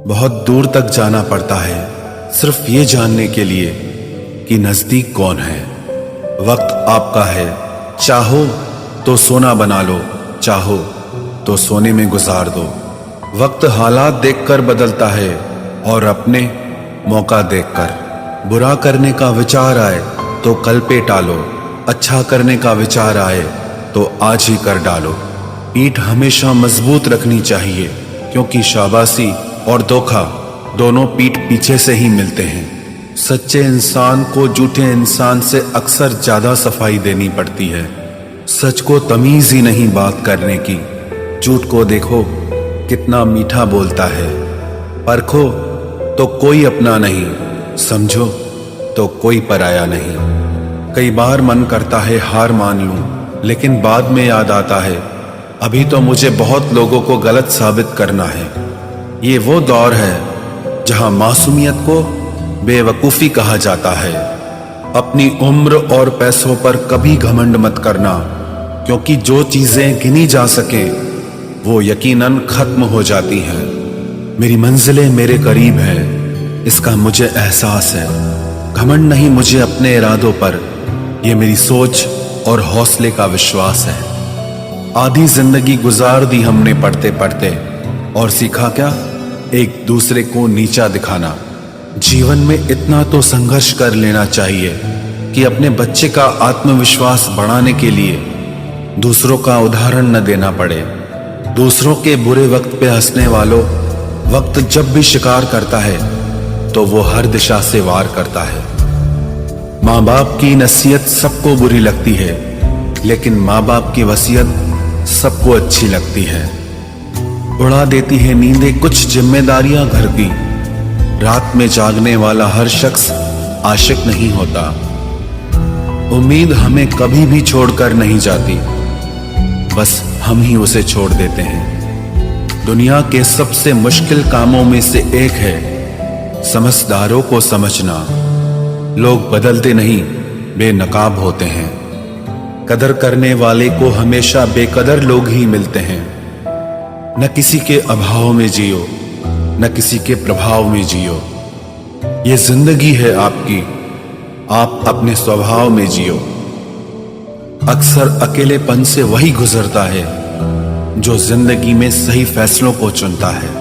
बहुत दूर तक जाना पड़ता है सिर्फ ये जानने के लिए कि नजदीक कौन है। वक्त आपका है, चाहो तो सोना बना लो, चाहो तो सोने में गुजार दो। वक्त हालात देखकर बदलता है और अपने मौका देखकर। बुरा करने का विचार आए तो कल पे टालो, अच्छा करने का विचार आए तो आज ही कर डालो। पीठ हमेशा मजबूत रखनी चाहिए क्योंकि शाबाशी और धोखा दोनों पीठ पीछे से ही मिलते हैं। सच्चे इंसान को झूठे इंसान से अक्सर ज्यादा सफाई देनी पड़ती है। सच को तमीज ही नहीं बात करने की। झूठ को देखो कितना मीठा बोलता है। परखो तो कोई अपना नहीं, समझो तो कोई पराया नहीं। कई बार मन करता है हार मान लूं, लेकिन बाद में याद आता है अभी तो मुझे बहुत लोगों को गलत साबित करना है। ये वो दौर है जहां मासूमियत को बेवकूफी कहा जाता है। अपनी उम्र और पैसों पर कभी घमंड मत करना, क्योंकि जो चीजें गिनी जा सके वो यकीनन खत्म हो जाती हैं। मेरी मंजिलें मेरे करीब है, इसका मुझे एहसास है। घमंड नहीं मुझे अपने इरादों पर, यह मेरी सोच और हौसले का विश्वास है। आधी जिंदगी गुजार दी हमने पढ़ते पढ़ते, और सीखा क्या? एक दूसरे को नीचा दिखाना। जीवन में इतना तो संघर्ष कर लेना चाहिए कि अपने बच्चे का आत्मविश्वास बढ़ाने के लिए दूसरों का उदाहरण न देना पड़े। दूसरों के बुरे वक्त पे हंसने वालों, वक्त जब भी शिकार करता है तो वो हर दिशा से वार करता है। माँ बाप की नसीहत सबको बुरी लगती है, लेकिन माँ बाप की वसीयत सबको अच्छी लगती है। उड़ा देती है नींदें कुछ जिम्मेदारियां घर की। रात में जागने वाला हर शख्स आशिक नहीं होता। उम्मीद हमें कभी भी छोड़कर नहीं जाती, बस हम ही उसे छोड़ देते हैं। दुनिया के सबसे मुश्किल कामों में से एक है समझदारों को समझना। लोग बदलते नहीं, बेनकाब होते हैं। कदर करने वाले को हमेशा बेकदर लोग ही मिलते हैं। न किसी के अभाव में जियो, न किसी के प्रभाव में जियो। ये जिंदगी है आपकी, आप अपने स्वभाव में जियो। अक्सर अकेलेपन से वही गुजरता है जो जिंदगी में सही फैसलों को चुनता है।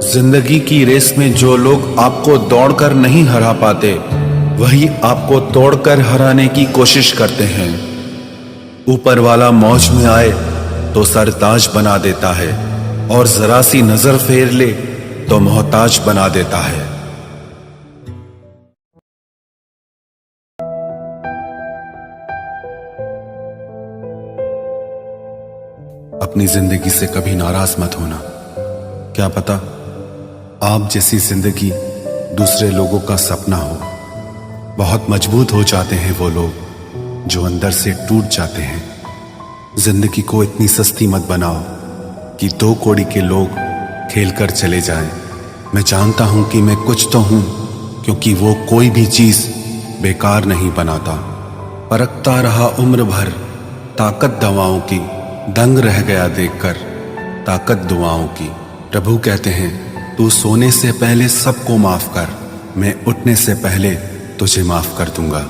जिंदगी की रेस में जो लोग आपको दौड़कर नहीं हरा पाते, वही आपको तोड़कर हराने की कोशिश करते हैं। ऊपर वाला मौज में आए तो सरताज बना देता है, और जरा सी नजर फेर ले तो मोहताज बना देता है। अपनी जिंदगी से कभी नाराज मत होना। क्या पता आप जैसी जिंदगी दूसरे लोगों का सपना हो। बहुत मजबूत हो जाते हैं वो लोग जो अंदर से टूट जाते हैं। जिंदगी को इतनी सस्ती मत बनाओ कि दो कौड़ी के लोग खेल कर चले जाएं। मैं जानता हूं कि मैं कुछ तो हूं, क्योंकि वो कोई भी चीज बेकार नहीं बनाता। परखता रहा उम्र भर ताकत दवाओं की, दंग रह गया देखकर ताकत दुआओं की। प्रभु कहते हैं तू सोने से पहले सबको माफ कर, मैं उठने से पहले तुझे माफ कर दूंगा।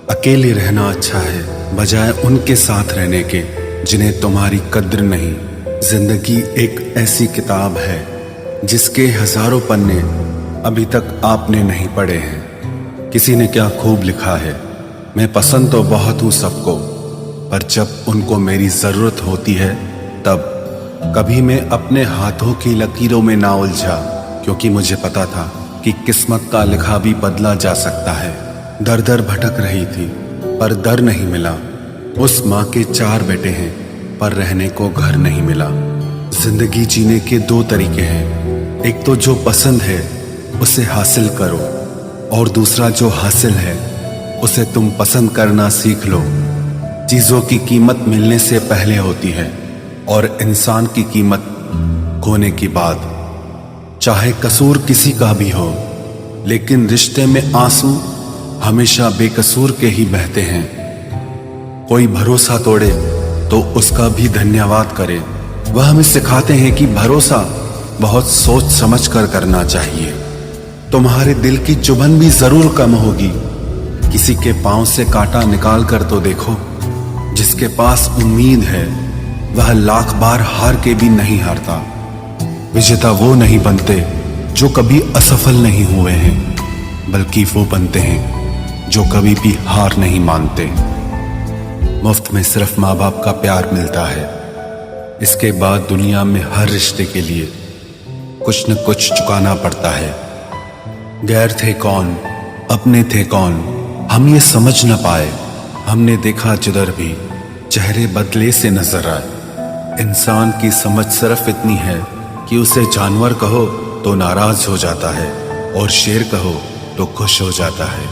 अकेले रहना अच्छा है बजाय उनके साथ रहने के जिन्हें तुम्हारी कद्र नहीं। जिंदगी एक ऐसी किताब है जिसके हजारों पन्ने अभी तक आपने नहीं पढ़े हैं। किसी ने क्या खूब लिखा है, मैं पसंद तो बहुत हूं सबको, पर जब उनको मेरी जरूरत होती है तब। कभी मैं अपने हाथों की लकीरों में ना उलझा, क्योंकि मुझे पता था कि किस्मत का लिखा भी बदला जा सकता है। दर दर भटक रही थी पर दर नहीं मिला। उस माँ के 4 बेटे हैं पर रहने को घर नहीं मिला। जिंदगी जीने के 2 तरीके हैं, एक तो जो पसंद है उसे हासिल करो, और दूसरा जो हासिल है उसे तुम पसंद करना सीख लो। चीजों की कीमत मिलने से पहले होती है और इंसान की कीमत खोने के बाद। चाहे कसूर किसी का भी हो, लेकिन रिश्ते में आंसू हमेशा बेकसूर के ही बहते हैं। कोई भरोसा तोड़े तो उसका भी धन्यवाद करे। वह हमें सिखाते हैं कि भरोसा बहुत सोच समझ कर करना चाहिए। तुम्हारे दिल की चुभन भी जरूर कम होगी। किसी के पांव से कांटा निकाल कर तो देखो। जिसके पास उम्मीद है वह लाख बार हार के भी नहीं हारता। विजेता वो नहीं बनते जो कभी असफल नहीं हुए हैं, बल्कि वो बनते हैं जो कभी भी हार नहीं मानते। मुफ्त में सिर्फ माँ बाप का प्यार मिलता है। इसके बाद दुनिया में हर रिश्ते के लिए कुछ न कुछ चुकाना पड़ता है। गैर थे कौन, अपने थे कौन, हम ये समझ न पाए। हमने देखा जिधर भी चेहरे बदले से नजर आए। इंसान की समझ सिर्फ इतनी है कि उसे जानवर कहो तो नाराज हो जाता है और शेर कहो तो खुश हो जाता है।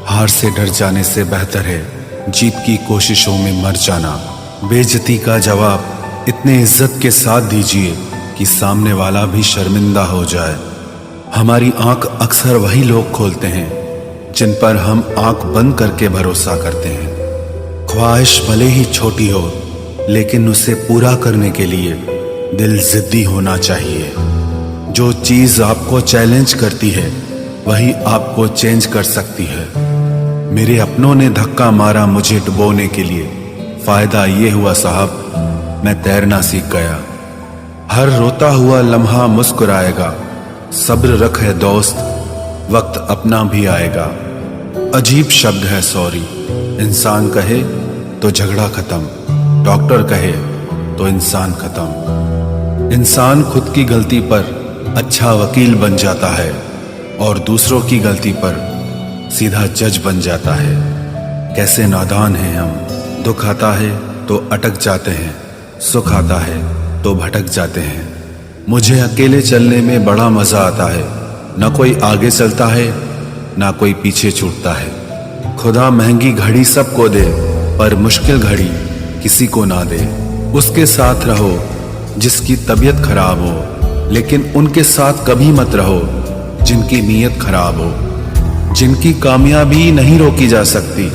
हार से डर जाने से बेहतर है जीत की कोशिशों में मर जाना। बेइज्जती का जवाब इतने इज्जत के साथ दीजिए कि सामने वाला भी शर्मिंदा हो जाए। हमारी आंख अक्सर वही लोग खोलते हैं जिन पर हम आंख बंद करके भरोसा करते हैं। ख्वाहिश भले ही छोटी हो, लेकिन उसे पूरा करने के लिए दिल जिद्दी होना चाहिए। जो चीज आपको चैलेंज करती है वही आपको चेंज कर सकती है। मेरे अपनों ने धक्का मारा मुझे डुबोने के लिए। फायदा ये हुआ साहब, मैं तैरना सीख गया। हर रोता हुआ लम्हा मुस्कुराएगा। सब्र रख है दोस्त, वक्त अपना भी आएगा। अजीब शब्द है सॉरी। इंसान कहे तो झगड़ा खत्म, डॉक्टर कहे तो इंसान खत्म। इंसान खुद की गलती पर अच्छा वकील बन जाता है और दूसरों की गलती पर सीधा जज बन जाता है। कैसे नादान हैं हम। दुख आता है तो अटक जाते हैं, सुख आता है तो भटक जाते हैं। मुझे अकेले चलने में बड़ा मजा आता है। ना कोई आगे चलता है ना कोई पीछे छूटता है। खुदा महंगी घड़ी सबको दे पर मुश्किल घड़ी किसी को ना दे। उसके साथ रहो जिसकी तबीयत खराब हो, लेकिन उनके साथ कभी मत रहो जिनकी नीयत खराब हो। जिनकी कामयाबी नहीं रोकी जा सकती,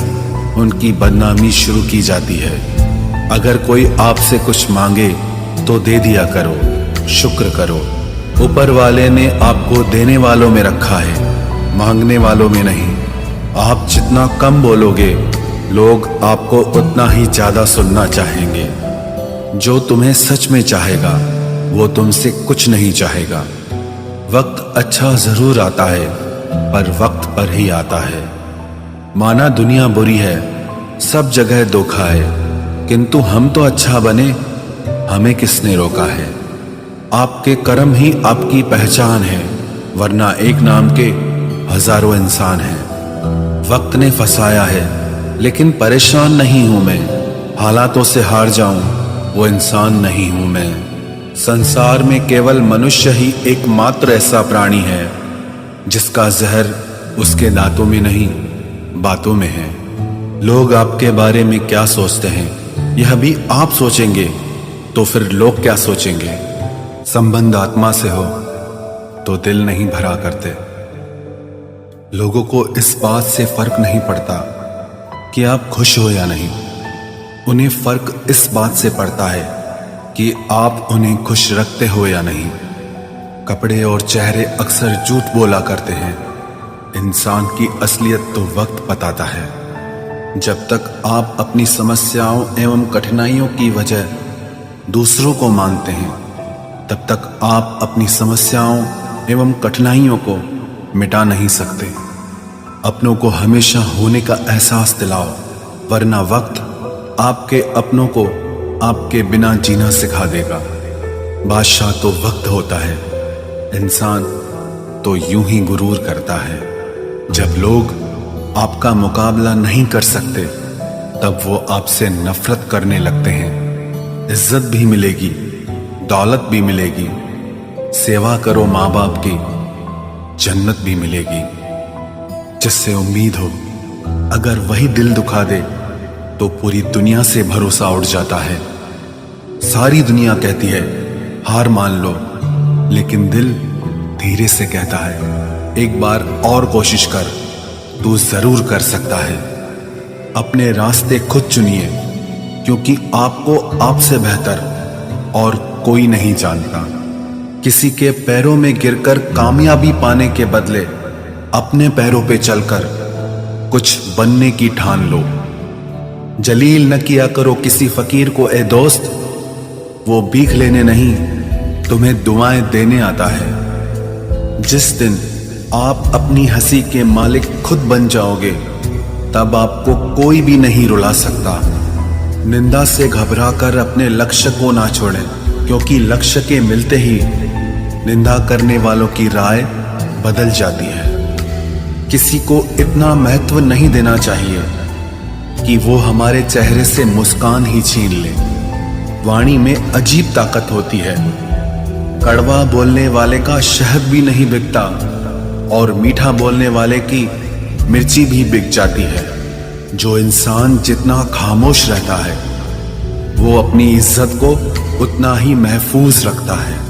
उनकी बदनामी शुरू की जाती है। अगर कोई आपसे कुछ मांगे तो दे दिया करो, शुक्र करो। ऊपर वाले ने आपको देने वालों में रखा है, मांगने वालों में नहीं। आप जितना कम बोलोगे, लोग आपको उतना ही ज्यादा सुनना चाहेंगे। जो तुम्हें सच में चाहेगा वो तुमसे कुछ नहीं चाहेगा। वक्त अच्छा जरूर आता है पर वक्त पर ही आता है। माना दुनिया बुरी है, सब जगह धोखा है, किंतु हम तो अच्छा बने, हमें किसने रोका है। आपके कर्म ही आपकी पहचान है, वरना एक नाम के हजारों इंसान हैं। वक्त ने फंसाया है लेकिन परेशान नहीं हूं मैं। हालातों से हार जाऊं वो इंसान नहीं हूं मैं। संसार में केवल मनुष्य ही एकमात्र ऐसा प्राणी है जिसका जहर उसके दांतों में नहीं बातों में है। लोग आपके बारे में क्या सोचते हैं यह भी आप सोचेंगे तो फिर लोग क्या सोचेंगे। संबंध आत्मा से हो तो दिल नहीं भरा करते। लोगों को इस बात से फर्क नहीं पड़ता कि आप खुश हो या नहीं। उन्हें फर्क इस बात से पड़ता है कि आप उन्हें खुश रखते हो या नहीं। कपड़े और चेहरे अक्सर झूठ बोला करते हैं। इंसान की असलियत तो वक्त बताता है। जब तक आप अपनी समस्याओं एवं कठिनाइयों की वजह दूसरों को मानते हैं, तब तक आप अपनी समस्याओं एवं कठिनाइयों को मिटा नहीं सकते। अपनों को हमेशा होने का एहसास दिलाओ, वरना वक्त आपके अपनों को आपके बिना जीना सिखा देगा। बादशाह तो वक्त होता है, इंसान तो यूं ही गुरूर करता है। जब लोग आपका मुकाबला नहीं कर सकते, तब वो आपसे नफरत करने लगते हैं। इज्जत भी मिलेगी, दौलत भी मिलेगी। सेवा करो माँ बाप की, जन्नत भी मिलेगी। जिससे उम्मीद हो, अगर वही दिल दुखा दे तो पूरी दुनिया से भरोसा उड़ जाता है। सारी दुनिया कहती है हार मान लो, लेकिन दिल धीरे से कहता है एक बार और कोशिश कर, तू जरूर कर सकता है। अपने रास्ते खुद चुनिए, क्योंकि आपको आपसे बेहतर और कोई नहीं जानता। किसी के पैरों में गिरकर कामयाबी पाने के बदले अपने पैरों पे चलकर कुछ बनने की ठान लो। जलील न किया करो किसी फकीर को ए दोस्त, वो भीख लेने नहीं तुम्हें दुआएं देने आता है। जिस दिन आप अपनी हंसी के मालिक खुद बन जाओगे, तब आपको कोई भी नहीं रुला सकता। निंदा से घबराकर अपने लक्ष्य को ना छोड़ें, क्योंकि लक्ष्य के मिलते ही निंदा करने वालों की राय बदल जाती है। किसी को इतना महत्व नहीं देना चाहिए कि वो हमारे चेहरे से मुस्कान ही छीन ले। वाणी में अजीब ताकत होती है। कड़वा बोलने वाले का शहद भी नहीं बिकता और मीठा बोलने वाले की मिर्ची भी बिक जाती है। जो इंसान जितना खामोश रहता है, वो अपनी इज्जत को उतना ही महफूज रखता है।